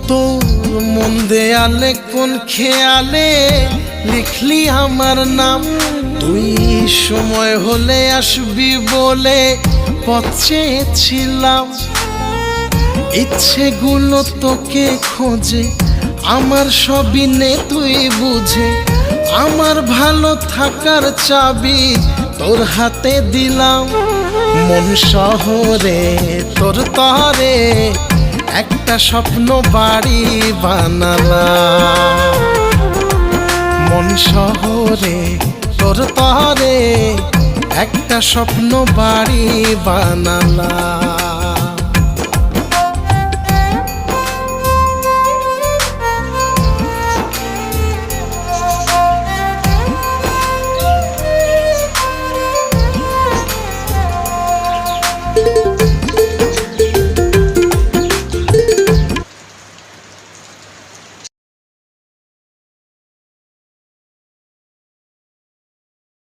তোর মন দেয়ালে কোন খেয়ালে লিখলি আমার নাম। তুই সময় হলে আসবি বলে পথ চেয়েছিলাম। ইচ্ছেগুলো তোকে খোঁজে, আমার সবই নে তুই বুঝে। আমার ভালো থাকার চাবি তোর হাতে দিলাম। মন শহরে তোর তরে একটা স্বপ্ন বাড়ি বানালাম। মন শহরে তোর তরে একটা স্বপ্ন বাড়ি বানালাম।